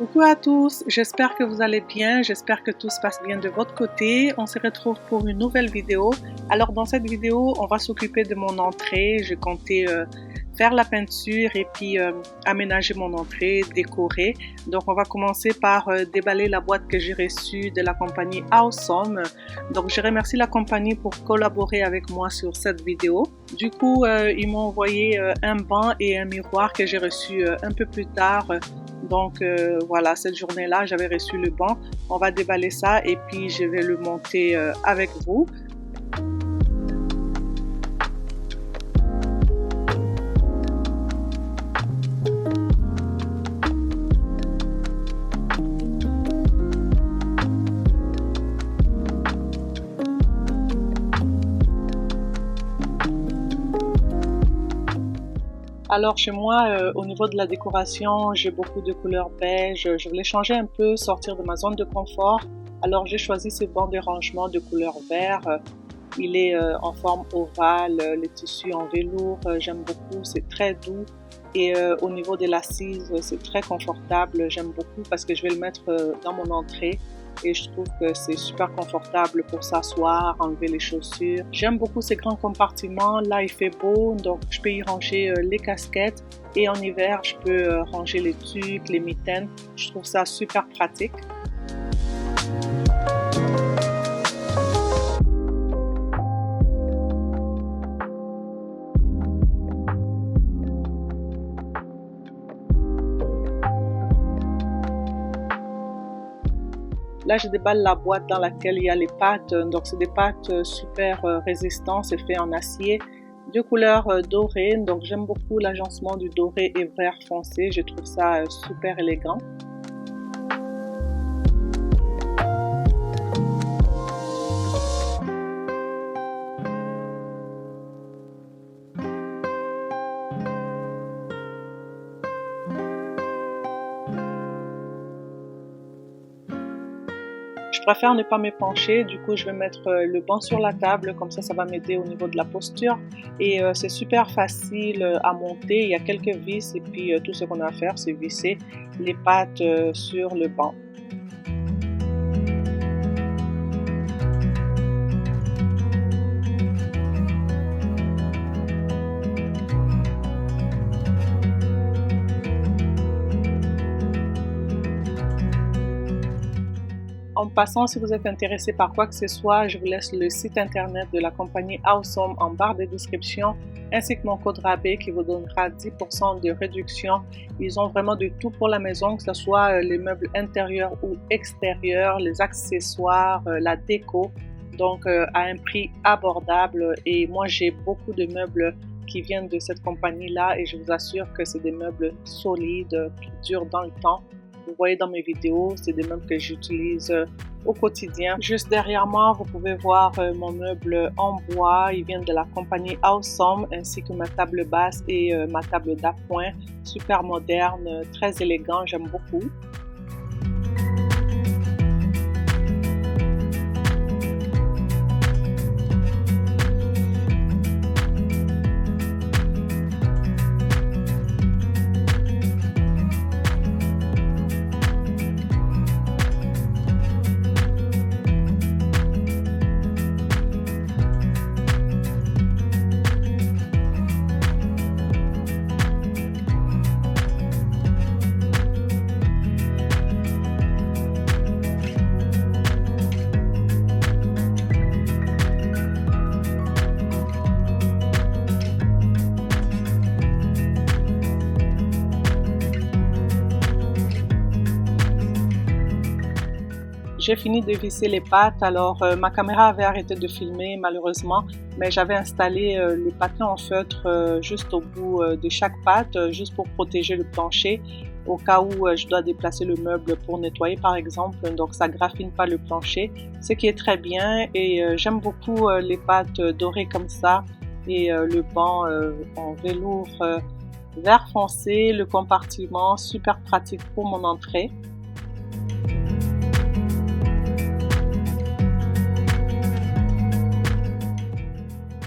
Coucou à tous, j'espère que vous allez bien, j'espère que tout se passe bien de votre côté. On se retrouve pour une nouvelle vidéo. Alors dans cette vidéo, on va s'occuper de mon entrée. Je comptais faire la peinture et puis aménager mon entrée, décorer. Donc on va commencer par déballer la boîte que j'ai reçue de la compagnie Awesome. Donc je remercie la compagnie pour collaborer avec moi sur cette vidéo. Du coup, ils m'ont envoyé un banc et un miroir que j'ai reçu un peu plus tard. Donc voilà, cette journée-là, j'avais reçu le banc. On va déballer ça et puis je vais le monter avec vous. Alors chez moi, au niveau de la décoration, j'ai beaucoup de couleurs beige. Je voulais changer un peu, sortir de ma zone de confort. Alors j'ai choisi ce banc de rangement de couleur vert. Il est en forme ovale, les tissus en velours, j'aime beaucoup, c'est très doux. Et au niveau de l'assise, c'est très confortable, j'aime beaucoup parce que je vais le mettre dans mon entrée. Et je trouve que c'est super confortable pour s'asseoir, enlever les chaussures. J'aime beaucoup ces grands compartiments. Là, il fait beau, donc je peux y ranger les casquettes. Et en hiver, je peux ranger les tuques, les mitaines. Je trouve ça super pratique. Là, je déballe la boîte dans laquelle il y a les pâtes. Donc, c'est des pâtes super résistantes. C'est fait en acier de couleur dorée. Donc, j'aime beaucoup l'agencement du doré et vert foncé. Je trouve ça super élégant. Je préfère ne pas me pencher, du coup je vais mettre le banc sur la table, comme ça va m'aider au niveau de la posture. Et c'est super facile à monter, il y a quelques vis et puis tout ce qu'on a à faire c'est visser les pattes sur le banc. En passant, si vous êtes intéressé par quoi que ce soit, je vous laisse le site internet de la compagnie Awesome en barre de description, ainsi que mon code rabais qui vous donnera 10% de réduction. Ils ont vraiment de tout pour la maison, que ce soit les meubles intérieurs ou extérieurs, les accessoires, la déco, donc à un prix abordable. Et moi, j'ai beaucoup de meubles qui viennent de cette compagnie-là et je vous assure que c'est des meubles solides, qui durent dans le temps. Vous voyez dans mes vidéos, c'est des meubles que j'utilise au quotidien. Juste derrière moi, vous pouvez voir mon meuble en bois. Il vient de la compagnie Awesome, ainsi que ma table basse et ma table d'appoint. Super moderne, très élégant, j'aime beaucoup. J'ai fini de visser les pattes, alors ma caméra avait arrêté de filmer malheureusement, mais j'avais installé le patin en feutre juste au bout de chaque patte, juste pour protéger le plancher, au cas où je dois déplacer le meuble pour nettoyer par exemple, donc ça graffine pas le plancher, ce qui est très bien et j'aime beaucoup les pattes dorées comme ça et le banc en velours vert foncé, le compartiment super pratique pour mon entrée.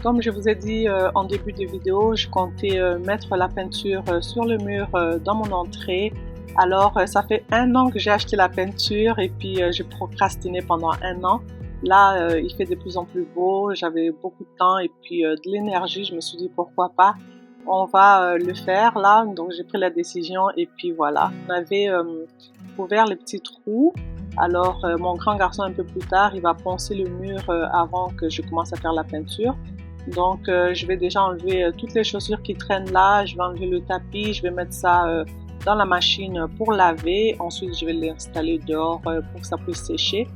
Comme je vous ai dit en début de vidéo, je comptais mettre la peinture sur le mur dans mon entrée Alors, ça fait 1 an que j'ai acheté la peinture et puis j'ai procrastiné pendant 1 an. Là, il fait de plus en plus beau, j'avais beaucoup de temps et puis de l'énergie. Je me suis dit pourquoi pas, on va le faire là. Donc j'ai pris la décision et puis voilà. On avait ouvert les petits trous. Alors mon grand garçon un peu plus tard, il va poncer le mur avant que je commence à faire la peinture. Donc je vais déjà enlever toutes les chaussures qui traînent là, je vais enlever le tapis, je vais mettre ça dans la machine pour laver. Ensuite je vais l'installer dehors pour que ça puisse sécher.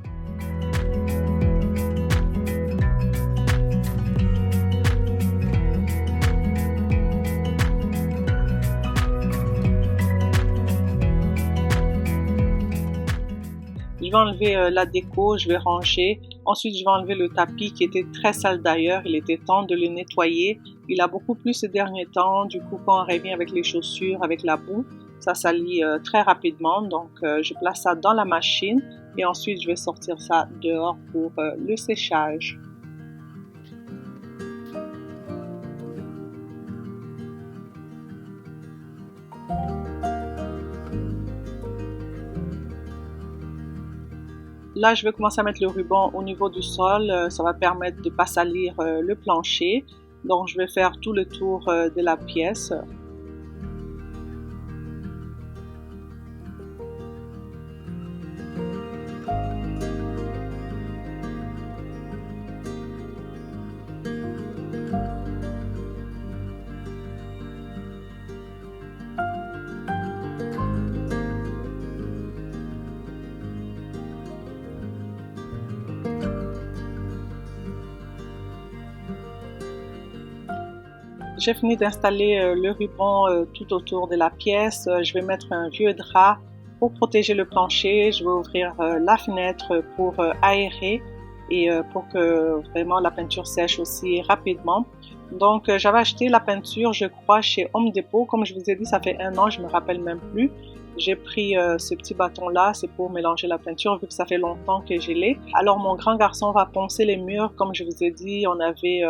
Je vais enlever la déco, je vais ranger. Ensuite, je vais enlever le tapis qui était très sale d'ailleurs. Il était temps de le nettoyer. Il a beaucoup plu ces derniers temps. Du coup, quand on revient avec les chaussures, avec la boue, ça salit très rapidement. Donc, je place ça dans la machine et ensuite, je vais sortir ça dehors pour le séchage. Là, je vais commencer à mettre le ruban au niveau du sol. Ça va permettre de ne pas salir le plancher. Donc, je vais faire tout le tour de la pièce. J'ai fini d'installer le ruban tout autour de la pièce. Je vais mettre un vieux drap pour protéger le plancher. Je vais ouvrir la fenêtre pour aérer et pour que vraiment la peinture sèche aussi rapidement. Donc j'avais acheté la peinture, je crois, chez Home Depot. Comme je vous ai dit, ça fait 1 an, je me rappelle même plus. J'ai pris ce petit bâton-là, c'est pour mélanger la peinture vu que ça fait longtemps que je l'ai. Alors mon grand garçon va poncer les murs. Comme je vous ai dit, on avait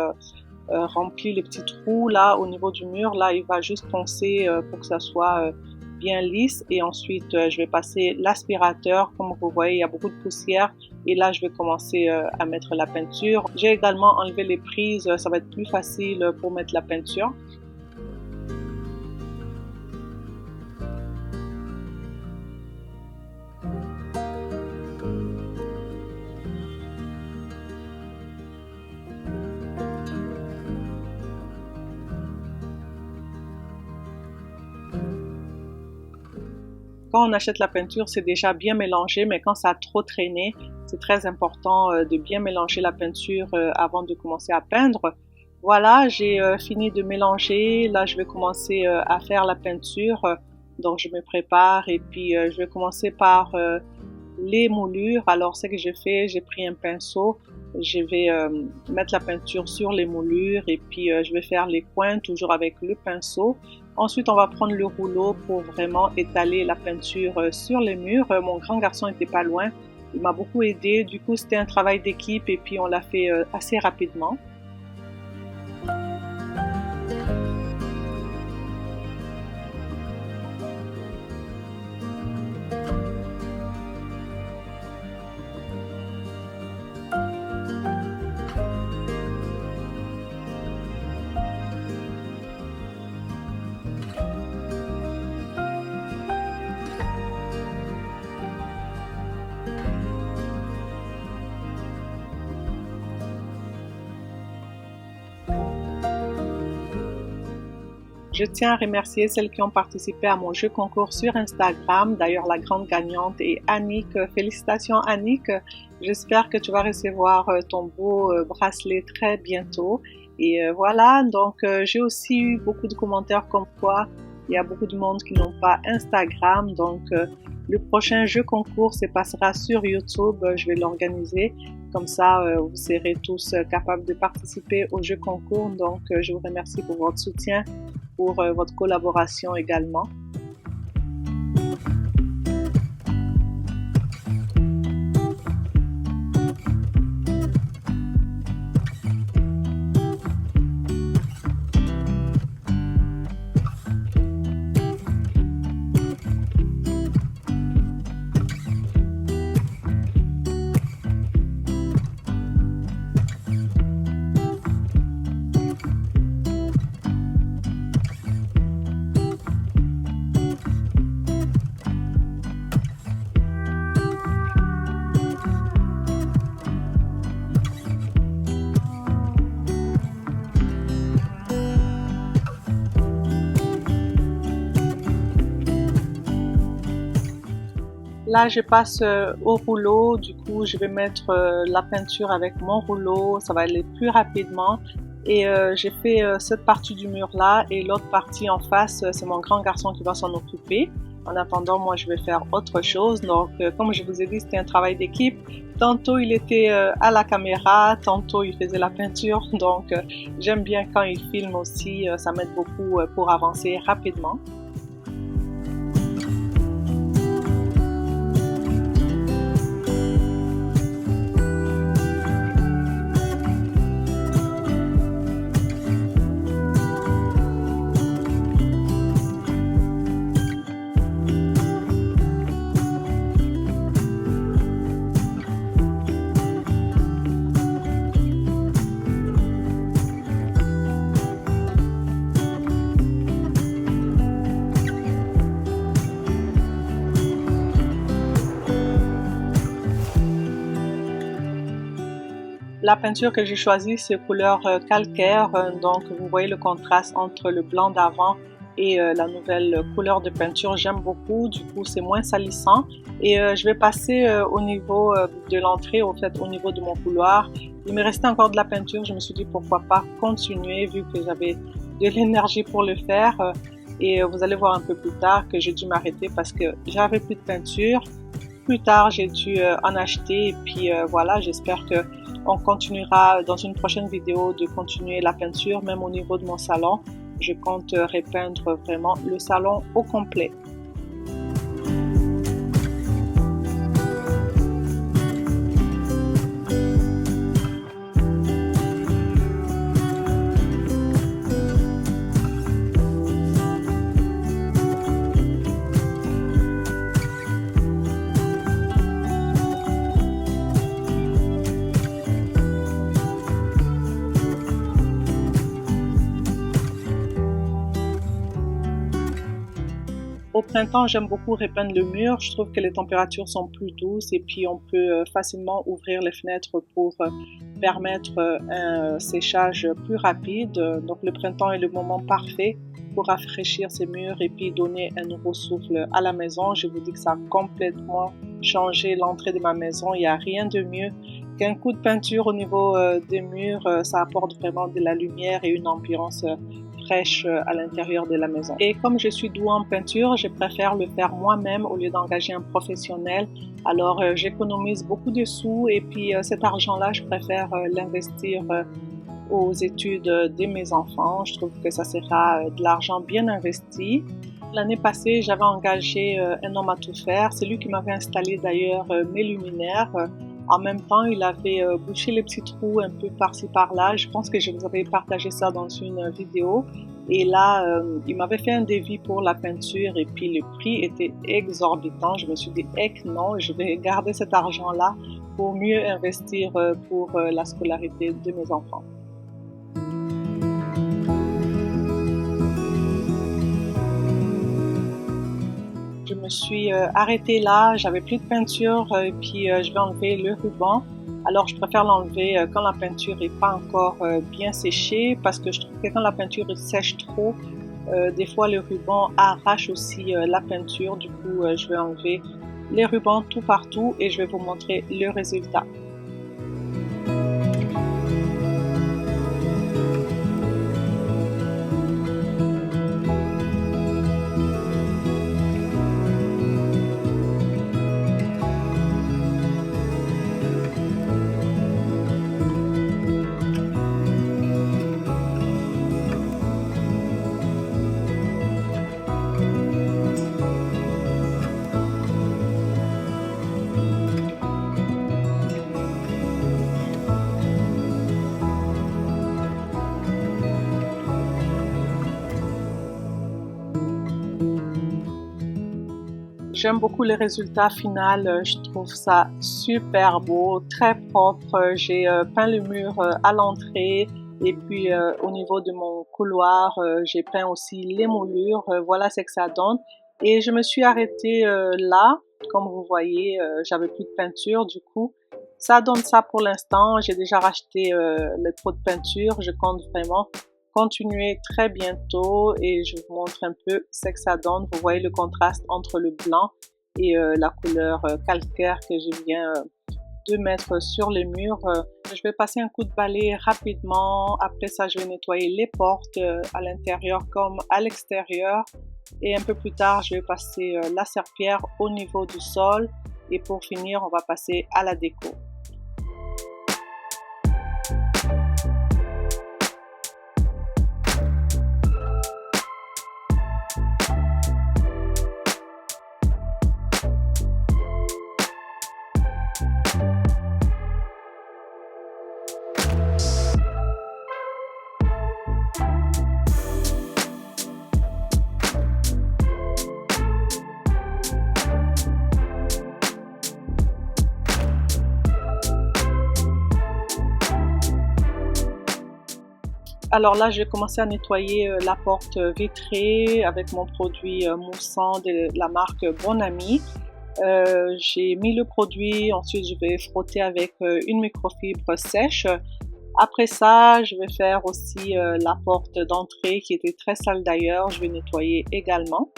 rempli les petits trous là au niveau du mur. Là, il va juste poncer pour que ça soit bien lisse et ensuite je vais passer l'aspirateur. Comme vous voyez, il y a beaucoup de poussière et là je vais commencer à mettre la peinture. J'ai également enlevé les prises, ça va être plus facile pour mettre la peinture. Quand on achète la peinture, c'est déjà bien mélangé, mais quand ça a trop traîné, c'est très important de bien mélanger la peinture avant de commencer à peindre. Voilà, j'ai fini de mélanger. Là, je vais commencer à faire la peinture. Donc, je me prépare et puis je vais commencer par les moulures. Alors, ce que j'ai fait, j'ai pris un pinceau. Je vais mettre la peinture sur les moulures et puis je vais faire les coins toujours avec le pinceau. Ensuite, on va prendre le rouleau pour vraiment étaler la peinture sur les murs. Mon grand garçon n'était pas loin. Il m'a beaucoup aidé. Du coup, c'était un travail d'équipe et puis on l'a fait assez rapidement. Je tiens à remercier celles qui ont participé à mon jeu concours sur Instagram. D'ailleurs, la grande gagnante est Annick. Félicitations Annick. J'espère que tu vas recevoir ton beau bracelet très bientôt. Et voilà, donc j'ai aussi eu beaucoup de commentaires comme quoi il y a beaucoup de monde qui n'ont pas Instagram. Donc le prochain jeu concours se passera sur YouTube. Je vais l'organiser. Comme ça, vous serez tous capables de participer au jeu concours. Donc, je vous remercie pour votre soutien, pour votre collaboration également. Là, je passe au rouleau. Du coup, je vais mettre la peinture avec mon rouleau. Ça va aller plus rapidement. Et j'ai fait cette partie du mur là et l'autre partie en face, c'est mon grand garçon qui va s'en occuper. En attendant, moi, je vais faire autre chose. Donc, comme je vous ai dit, c'était un travail d'équipe. Tantôt, il était à la caméra, tantôt, il faisait la peinture. Donc, j'aime bien quand il filme aussi. Ça m'aide beaucoup pour avancer rapidement. La peinture que j'ai choisie, c'est couleur calcaire, donc vous voyez le contraste entre le blanc d'avant et la nouvelle couleur de peinture. J'aime beaucoup, du coup c'est moins salissant. Et je vais passer au niveau de l'entrée, au fait au niveau de mon couloir. Il me restait encore de la peinture, je me suis dit pourquoi pas continuer vu que j'avais de l'énergie pour le faire. Et vous allez voir un peu plus tard que j'ai dû m'arrêter parce que j'avais plus de peinture. Plus tard, j'ai dû en acheter et puis voilà, j'espère que on continuera dans une prochaine vidéo de continuer la peinture, même au niveau de mon salon. Je compte repeindre vraiment le salon au complet. Au printemps, j'aime beaucoup repeindre le mur. Je trouve que les températures sont plus douces et puis on peut facilement ouvrir les fenêtres pour permettre un séchage plus rapide. Donc le printemps est le moment parfait pour rafraîchir ces murs et puis donner un nouveau souffle à la maison. Je vous dis que ça a complètement changé l'entrée de ma maison. Il n'y a rien de mieux qu'un coup de peinture au niveau des murs. Ça apporte vraiment de la lumière et une ambiance fraîche à l'intérieur de la maison. Et comme je suis douée en peinture, je préfère le faire moi-même au lieu d'engager un professionnel. Alors j'économise beaucoup de sous et puis cet argent-là, je préfère l'investir aux études de mes enfants. Je trouve que ça sera de l'argent bien investi. L'année passée, j'avais engagé un homme à tout faire. C'est lui qui m'avait installé d'ailleurs mes luminaires. En même temps, il avait bouché les petits trous un peu par-ci par-là. Je pense que je vous avais partagé ça dans une vidéo. Et là, il m'avait fait un devis pour la peinture et puis le prix était exorbitant. Je me suis dit, non, je vais garder cet argent-là pour mieux investir pour la scolarité de mes enfants. Je me suis arrêtée là, j'avais plus de peinture et puis je vais enlever le ruban. Alors je préfère l'enlever quand la peinture n'est pas encore bien séchée parce que je trouve que quand la peinture sèche trop, des fois le ruban arrache aussi la peinture. Du coup, je vais enlever les rubans tout partout et je vais vous montrer le résultat. J'aime beaucoup le résultat final, je trouve ça super beau, très propre. J'ai peint le mur à l'entrée et puis au niveau de mon couloir, j'ai peint aussi les moulures. Voilà ce que ça donne. Et je me suis arrêtée là, comme vous voyez, j'avais plus de peinture du coup. Ça donne ça pour l'instant. J'ai déjà racheté les pots de peinture. Je compte vraiment continuer très bientôt et je vous montre un peu ce que ça donne. Vous voyez le contraste entre le blanc et la couleur calcaire que je viens de mettre sur les murs. Je vais passer un coup de balai rapidement. Après ça, je vais nettoyer les portes à l'intérieur comme à l'extérieur. Et un peu plus tard, je vais passer la serpillière au niveau du sol. Et pour finir, on va passer à la déco. Alors là, je vais commencer à nettoyer la porte vitrée avec mon produit moussant de la marque Bon Ami. J'ai mis le produit, ensuite je vais frotter avec une microfibre sèche. Après ça, je vais faire aussi la porte d'entrée qui était très sale d'ailleurs, je vais nettoyer également.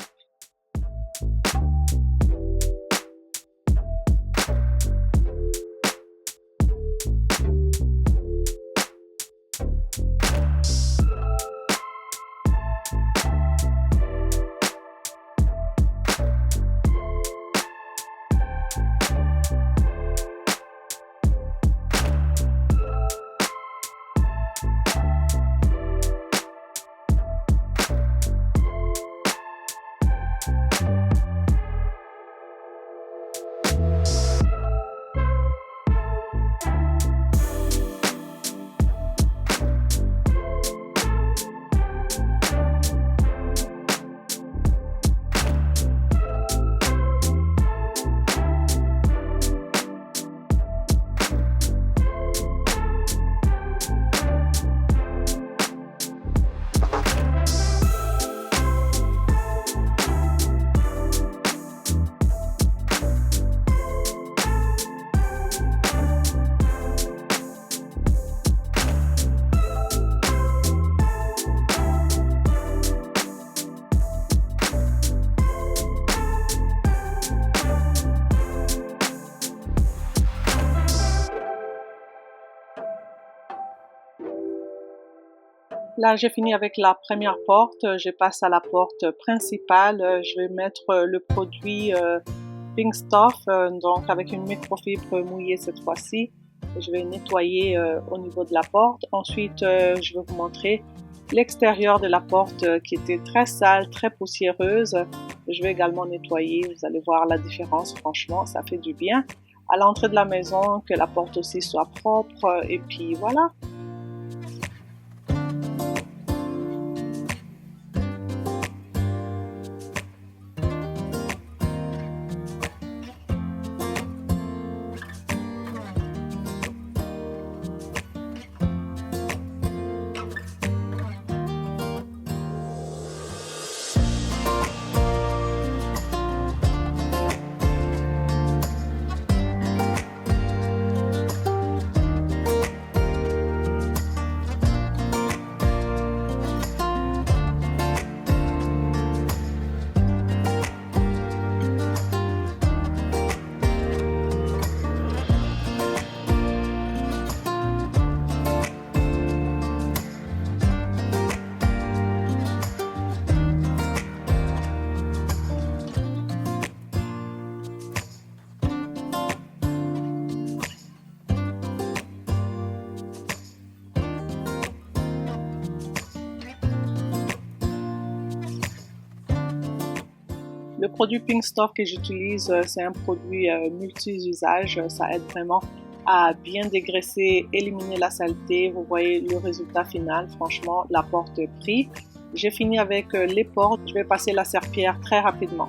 Là, j'ai fini avec la première porte. Je passe à la porte principale. Je vais mettre le produit Pink Stuff, donc avec une microfibre mouillée cette fois-ci. Je vais nettoyer au niveau de la porte. Ensuite, je vais vous montrer l'extérieur de la porte qui était très sale, très poussiéreuse. Je vais également nettoyer. Vous allez voir la différence. Franchement, ça fait du bien. À l'entrée de la maison, que la porte aussi soit propre. Et puis voilà. Le produit Pink Stuff que j'utilise, c'est un produit multi-usage. Ça aide vraiment à bien dégraisser, éliminer la saleté. Vous voyez le résultat final. Franchement, la porte prie. J'ai fini avec les portes. Je vais passer la serpillière très rapidement.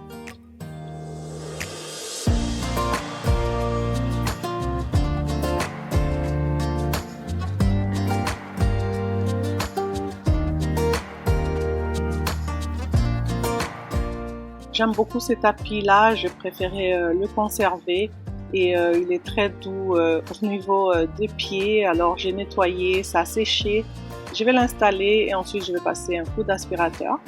J'aime beaucoup ce tapis-là, je préférais le conserver et il est très doux au niveau des pieds. Alors j'ai nettoyé, ça a séché. Je vais l'installer et ensuite je vais passer un coup d'aspirateur.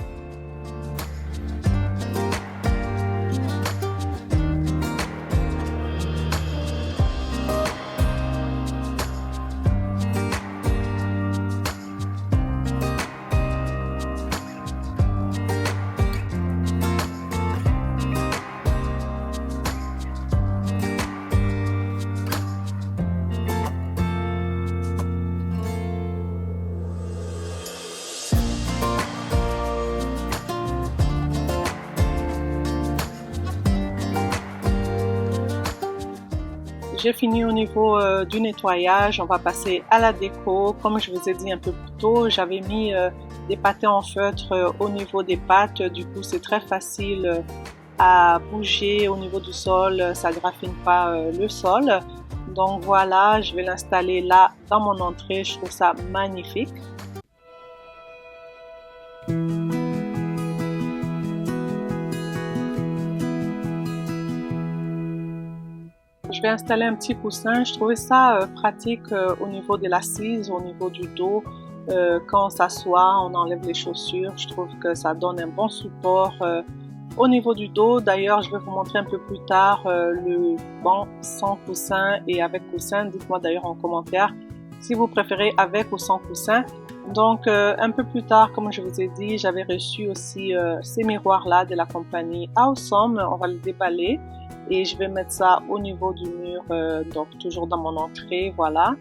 J'ai fini au niveau du nettoyage, on va passer à la déco. Comme je vous ai dit un peu plus tôt, j'avais mis des pâtés en feutre au niveau des pattes. Du coup, c'est très facile à bouger au niveau du sol, ça ne graffine pas le sol. Donc voilà, je vais l'installer là dans mon entrée, je trouve ça magnifique. Je vais installer un petit coussin. Je trouvais ça pratique au niveau de l'assise, au niveau du dos. Quand on s'assoit, on enlève les chaussures. Je trouve que ça donne un bon support au niveau du dos. D'ailleurs, je vais vous montrer un peu plus tard le banc sans coussin et avec coussin. Dites-moi d'ailleurs en commentaire si vous préférez avec ou sans coussin. Donc, un peu plus tard, comme je vous ai dit, j'avais reçu aussi ces miroirs-là de la compagnie Awesome. On va le déballer. Et je vais mettre ça au niveau du mur, donc toujours dans mon entrée, voilà.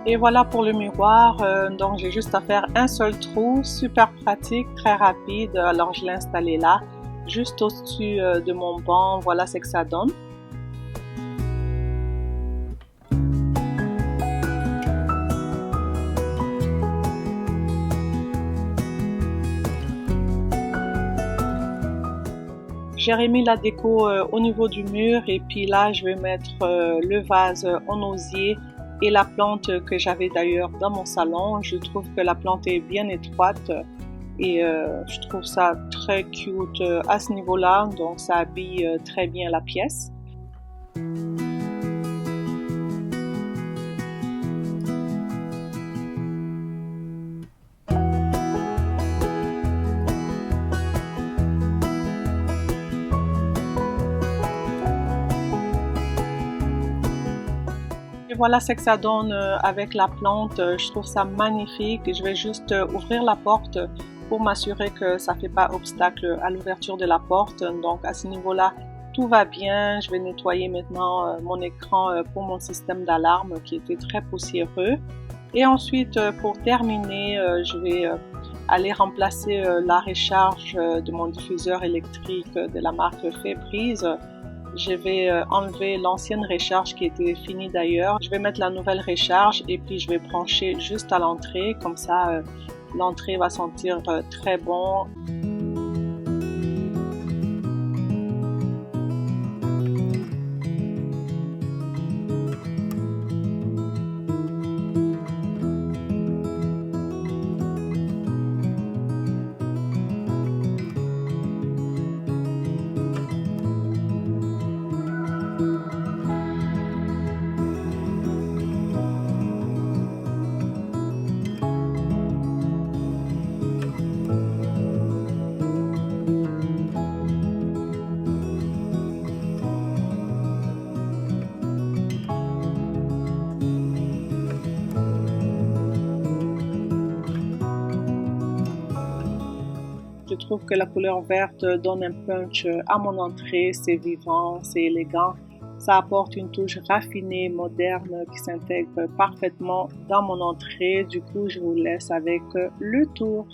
Et voilà pour le miroir, donc j'ai juste à faire un seul trou, super pratique, très rapide. Alors je l'ai installé là, juste au-dessus de mon banc, voilà ce que ça donne. J'ai remis la déco au niveau du mur et puis là je vais mettre le vase en osier et la plante que j'avais d'ailleurs dans mon salon. Je trouve que la plante est bien étroite et je trouve ça très cute à ce niveau-là, donc ça habille très bien la pièce. Voilà ce que ça donne avec la plante, je trouve ça magnifique. Je vais juste ouvrir la porte pour m'assurer que ça ne fait pas obstacle à l'ouverture de la porte. Donc à ce niveau-là, tout va bien. Je vais nettoyer maintenant mon écran pour mon système d'alarme qui était très poussiéreux. Et ensuite, pour terminer, je vais aller remplacer la recharge de mon diffuseur électrique de la marque Febreze. Je vais enlever l'ancienne recharge qui était finie d'ailleurs. Je vais mettre la nouvelle recharge et puis je vais brancher juste à l'entrée. Comme ça, l'entrée va sentir très bon. Je trouve que la couleur verte donne un punch à mon entrée, c'est vivant, c'est élégant. Ça apporte une touche raffinée, moderne qui s'intègre parfaitement dans mon entrée. Du coup, je vous laisse avec le tour.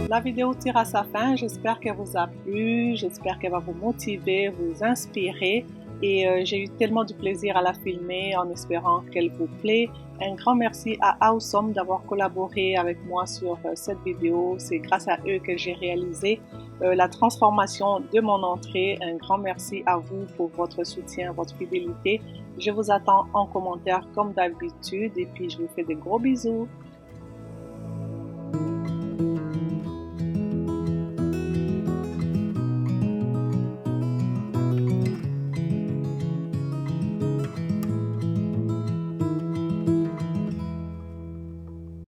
La vidéo tire à sa fin, j'espère qu'elle vous a plu, j'espère qu'elle va vous motiver, vous inspirer. et j'ai eu tellement de plaisir à la filmer en espérant qu'elle vous plaît. Un grand merci à Awesome d'avoir collaboré avec moi sur cette vidéo. C'est grâce à eux que j'ai réalisé la transformation de mon entrée. Un grand merci à vous pour votre soutien, votre fidélité. Je vous attends en commentaire comme d'habitude et puis je vous fais des gros bisous.